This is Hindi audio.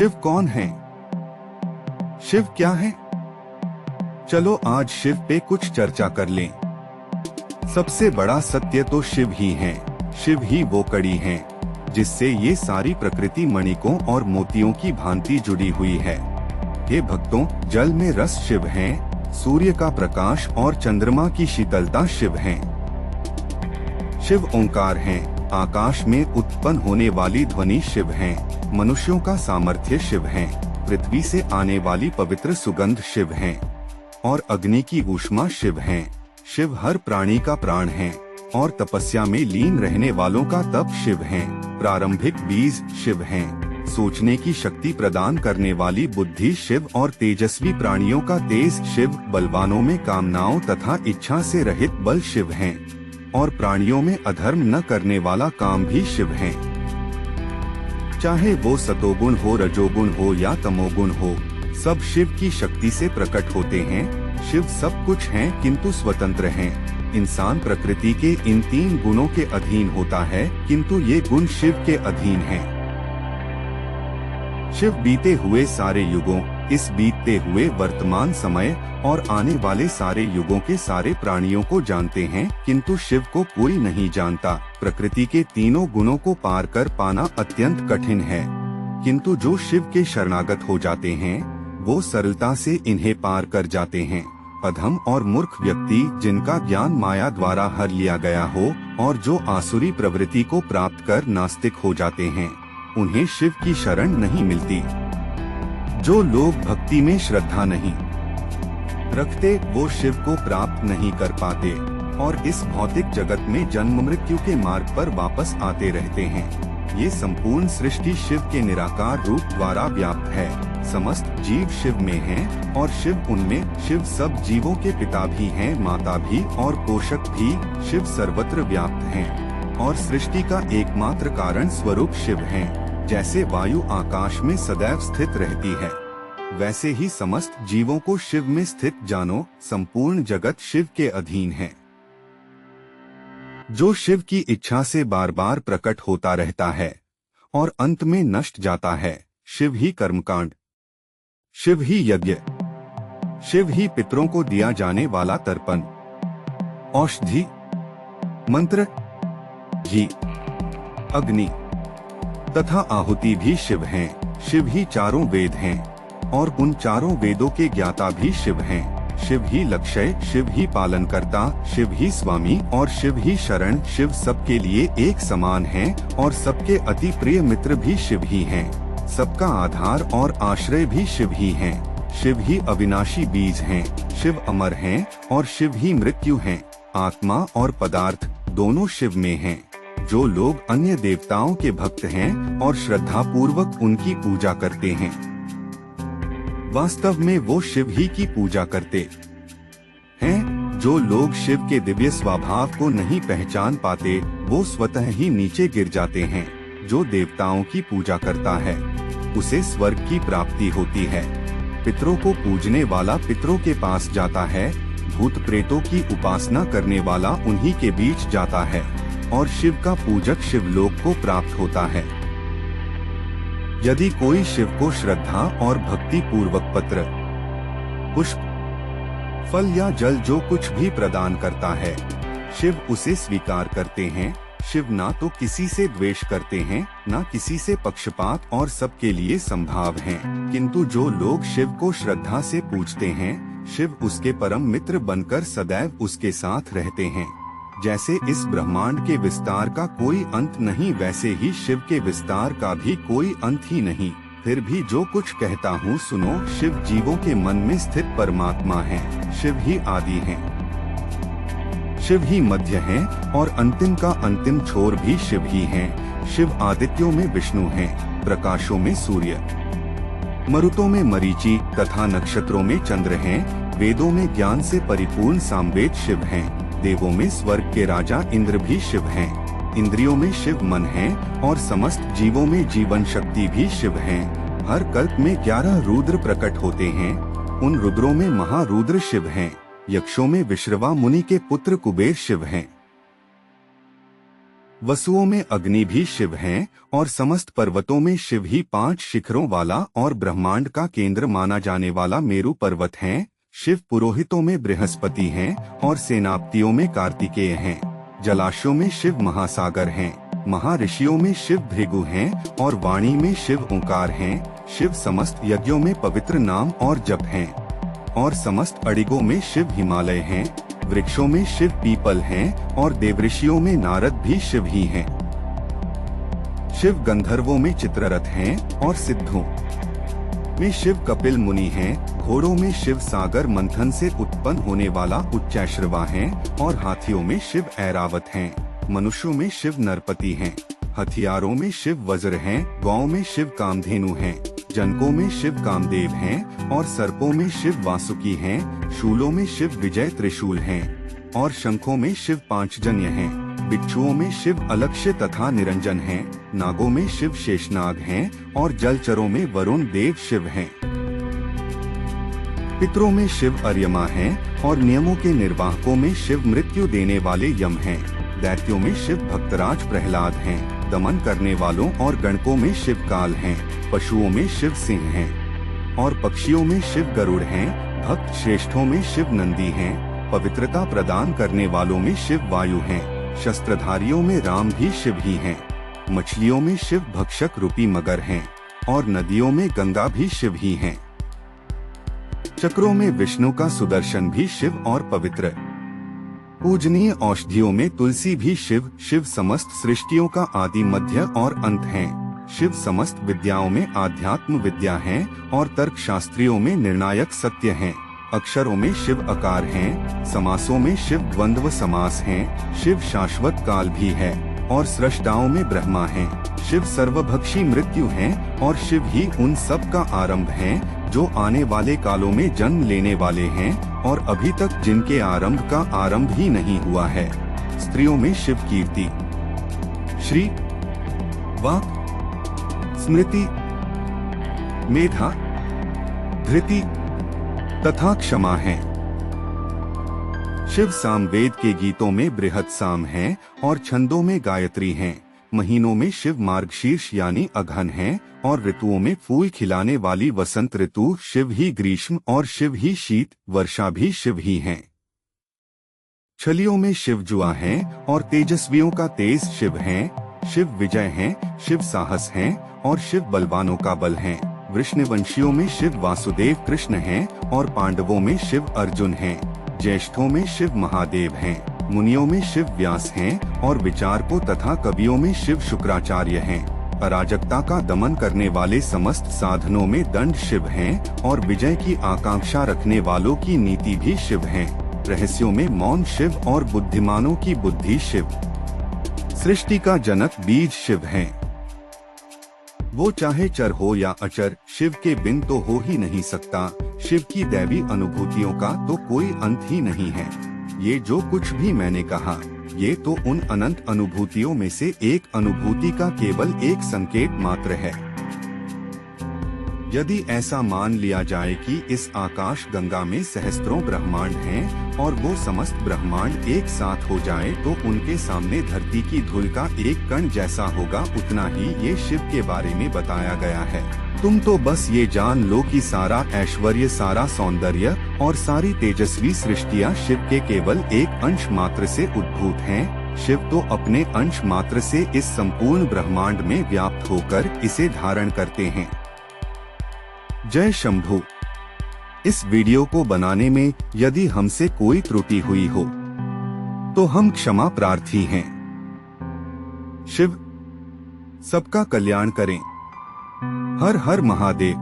शिव कौन है? शिव क्या है? चलो आज शिव पे कुछ चर्चा कर लें। सबसे बड़ा सत्य तो शिव ही है। शिव ही वो कड़ी है जिससे ये सारी प्रकृति मणिकों और मोतियों की भांति जुड़ी हुई है। हे भक्तों, जल में रस शिव है, सूर्य का प्रकाश और चंद्रमा की शीतलता शिव है। शिव ओंकार है, आकाश में उत्पन्न होने वाली ध्वनि शिव है, मनुष्यों का सामर्थ्य शिव है, पृथ्वी से आने वाली पवित्र सुगंध शिव है और अग्नि की ऊष्मा शिव है। शिव हर प्राणी का प्राण है और तपस्या में लीन रहने वालों का तप शिव है। प्रारंभिक बीज शिव है, सोचने की शक्ति प्रदान करने वाली बुद्धि शिव और तेजस्वी प्राणियों का तेज शिव, बलवानों में कामनाओं तथा इच्छा से रहित बल शिव है और प्राणियों में अधर्म न करने वाला काम भी शिव है। चाहे वो सतोगुण हो, रजोगुण हो या तमोगुण हो, सब शिव की शक्ति से प्रकट होते हैं। शिव सब कुछ है किंतु स्वतंत्र हैं। इंसान प्रकृति के इन 3 गुणों के अधीन होता है किंतु ये गुण शिव के अधीन हैं। शिव बीते हुए सारे युगों, इस बीतते हुए वर्तमान समय और आने वाले सारे युगों के सारे प्राणियों को जानते हैं किंतु शिव को कोई नहीं जानता। प्रकृति के तीनों गुणों को पार कर पाना अत्यंत कठिन है किंतु जो शिव के शरणागत हो जाते हैं वो सरलता से इन्हें पार कर जाते हैं। अधम और मूर्ख व्यक्ति जिनका ज्ञान माया द्वारा हर लिया गया हो और जो आसुरी प्रवृत्ति को प्राप्त कर नास्तिक हो जाते हैं, उन्हें शिव की शरण नहीं मिलती। जो लोग भक्ति में श्रद्धा नहीं रखते वो शिव को प्राप्त नहीं कर पाते और इस भौतिक जगत में जन्म मृत्यु के मार्ग पर वापस आते रहते हैं। ये संपूर्ण सृष्टि शिव के निराकार रूप द्वारा व्याप्त है। समस्त जीव शिव में हैं और शिव उनमें। शिव सब जीवों के पिता भी हैं, माता भी और पोषक भी। शिव सर्वत्र व्याप्त हैं और सृष्टि का एकमात्र कारण स्वरूप शिव हैं। जैसे वायु आकाश में सदैव स्थित रहती है, वैसे ही समस्त जीवों को शिव में स्थित जानो। संपूर्ण जगत शिव के अधीन है। जो शिव की इच्छा से बार बार प्रकट होता रहता है और अंत में नष्ट जाता है। शिव ही कर्मकांड, शिव ही यज्ञ, शिव ही पितरों को दिया जाने वाला तर्पण, औषधि, मंत्र, घी, अग्नि तथा आहुति भी शिव हैं। शिव ही चारों वेद हैं और उन चारों वेदों के ज्ञाता भी शिव हैं। शिव ही लक्ष्य, शिव ही पालन करता, शिव ही स्वामी और शिव ही शरण। शिव सबके लिए एक समान है और सबके अति प्रिय मित्र भी शिव ही हैं। सबका आधार और आश्रय भी शिव ही हैं। शिव ही अविनाशी बीज हैं। शिव अमर हैं और शिव ही मृत्यु हैं। आत्मा और पदार्थ दोनों शिव में हैं। जो लोग अन्य देवताओं के भक्त हैं और श्रद्धा पूर्वक उनकी पूजा करते हैं, वास्तव में वो शिव ही की पूजा करते हैं। जो लोग शिव के दिव्य स्वभाव को नहीं पहचान पाते वो स्वतः ही नीचे गिर जाते हैं। जो देवताओं की पूजा करता है उसे स्वर्ग की प्राप्ति होती है। पितरों को पूजने वाला पितरों के पास जाता है। भूत प्रेतों की उपासना करने वाला उन्हीं के बीच जाता है और शिव का पूजक शिवलोक को प्राप्त होता है। यदि कोई शिव को श्रद्धा और भक्ति पूर्वक पत्र, पुष्प, फल या जल जो कुछ भी प्रदान करता है, शिव उसे स्वीकार करते हैं। शिव ना तो किसी से द्वेष करते हैं, ना किसी से पक्षपात और सबके लिए संभाव हैं। किंतु जो लोग शिव को श्रद्धा से पूजते हैं, शिव उसके परम मित्र बनकर सदैव उसके साथ रहते हैं। जैसे इस ब्रह्मांड के विस्तार का कोई अंत नहीं, वैसे ही शिव के विस्तार का भी कोई अंत ही नहीं। फिर भी जो कुछ कहता हूँ सुनो। शिव जीवों के मन में स्थित परमात्मा है। शिव ही आदि है, शिव ही मध्य है और अंतिम का अंतिम छोर भी शिव ही है। शिव आदित्यों में विष्णु है, प्रकाशों में सूर्य, मरुतों में मरीचि तथा नक्षत्रों में चंद्र हैं। वेदों में ज्ञान से परिपूर्ण सामवेद शिव हैं। देवों में स्वर्ग के राजा इंद्र भी शिव हैं। इंद्रियों में शिव मन है और समस्त जीवों में जीवन शक्ति भी शिव हैं। हर कल्प में 11 रुद्र प्रकट होते हैं। उन रुद्रों में महारुद्र शिव हैं। यक्षों में विश्रवा मुनि के पुत्र कुबेर शिव हैं। वसुओं में अग्नि भी शिव हैं और समस्त पर्वतों में शिव ही 5 शिखरों वाला और ब्रह्मांड का केंद्र माना जाने वाला मेरु पर्वत हैं। शिव पुरोहितों में बृहस्पति हैं और सेनापतियों में कार्तिकेय हैं। जलाशयों में शिव महासागर हैं। महर्षियों में शिव भृगु हैं और वाणी में शिव ओंकार हैं। शिव समस्त यज्ञों में पवित्र नाम और जप हैं और समस्त अडिगों में शिव हिमालय हैं। वृक्षों में शिव पीपल हैं और देवऋषियों में नारद भी शिव ही हैं। शिव गंधर्वों में चित्ररथ हैं और सिद्धों में शिव कपिल मुनि हैं। घोड़ों में शिव सागर मंथन से उत्पन्न होने वाला उच्चैश्रवा हैं और हाथियों में शिव ऐरावत हैं। मनुष्यों में शिव नरपति हैं। हथियारों में शिव वज्र हैं। गौओं में शिव कामधेनु हैं। जनकों में शिव कामदेव हैं और सर्पों में शिव वासुकी हैं। शूलों में शिव विजय त्रिशूल हैं और शंखों में शिव पांचजन्य हैं। बिच्छुओं में शिव अलक्ष्य तथा निरंजन हैं। नागों में शिव शेषनाग हैं और जलचरों में वरुण देव शिव हैं। पितरों में शिव अर्यमा हैं और नियमों के निर्वाहकों में शिव मृत्यु देने वाले यम हैं। दैत्यों में शिव भक्तराज प्रहलाद हैं। दमन करने वालों और गणकों में शिव काल हैं। पशुओं में शिव सिंह हैं और पक्षियों में शिव गरुड़ हैं। भक्त श्रेष्ठों में शिव नंदी हैं। पवित्रता प्रदान करने वालों में शिव वायु हैं। शस्त्रधारियों में राम भी शिव ही हैं। मछलियों में शिव भक्षक रूपी मगर हैं और नदियों में गंगा भी शिव ही हैं। चक्रों में विष्णु का सुदर्शन भी शिव और पवित्र। पूजनीय औषधियों में तुलसी भी शिव। शिव समस्त सृष्टियों का आदि मध्य और अंत हैं। शिव समस्त विद्याओं में आध्यात्म विद्या हैं और तर्क शास्त्रियों में निर्णायक सत्य हैं। अक्षरों में शिव आकार हैं। समासों में शिव द्वंद्व समास हैं। शिव शाश्वत काल भी है और सृष्टाओं में ब्रह्मा हैं। शिव सर्वभक्षी मृत्यु हैं और शिव ही उन सब का आरंभ हैं जो आने वाले कालों में जन्म लेने वाले हैं और अभी तक जिनके आरंभ का आरंभ ही नहीं हुआ है। स्त्रियों में शिव कीर्ति, श्री, वाक्, स्मृति, मेधा, धृति तथा क्षमा हैं। शिव सामवेद के गीतों में बृहत साम हैं और छंदों में गायत्री हैं। महीनों में शिव मार्गशीर्ष यानी अघन हैं और ऋतुओं में फूल खिलाने वाली वसंत ऋतु शिव ही, ग्रीष्म और शिव ही, शीत वर्षा भी शिव ही हैं। छलियों में शिव जुआ हैं और तेजस्वियों का तेज शिव हैं। शिव विजय हैं, शिव साहस हैं और शिव बलवानों का बल हैं। वृष्णवंशियों में शिव वासुदेव कृष्ण हैं और पांडवों में शिव अर्जुन हैं। ज्येष्ठों में शिव महादेव हैं। मुनियों में शिव व्यास हैं और विचारकों तथा कवियों में शिव शुक्राचार्य हैं। अराजकता का दमन करने वाले समस्त साधनों में दंड शिव हैं और विजय की आकांक्षा रखने वालों की नीति भी शिव हैं। रहस्यों में मौन शिव और बुद्धिमानों की बुद्धि शिव। सृष्टि का जनक बीज शिव हैं। वो चाहे चर हो या अचर, शिव के बिन तो हो ही नहीं सकता। शिव की दैवी अनुभूतियों का तो कोई अंत ही नहीं है। ये जो कुछ भी मैंने कहा, ये तो उन अनंत अनुभूतियों में से एक अनुभूति का केवल एक संकेत मात्र है। यदि ऐसा मान लिया जाए कि इस आकाश गंगा में सहस्त्रों ब्रह्मांड हैं और वो समस्त ब्रह्मांड एक साथ हो जाए तो उनके सामने धरती की धूल का एक कण जैसा होगा, उतना ही ये शिव के बारे में बताया गया है। तुम तो बस ये जान लो कि सारा ऐश्वर्य, सारा सौंदर्य और सारी तेजस्वी सृष्टियाँ शिव के केवल एक अंश मात्र से उद्भूत हैं। शिव तो अपने अंश मात्र से इस संपूर्ण ब्रह्मांड में व्याप्त होकर इसे धारण करते हैं। जय शंभु। इस वीडियो को बनाने में यदि हमसे कोई त्रुटि हुई हो तो हम क्षमा प्रार्थी हैं। शिव सबका कल्याण करें। हर हर महादेव।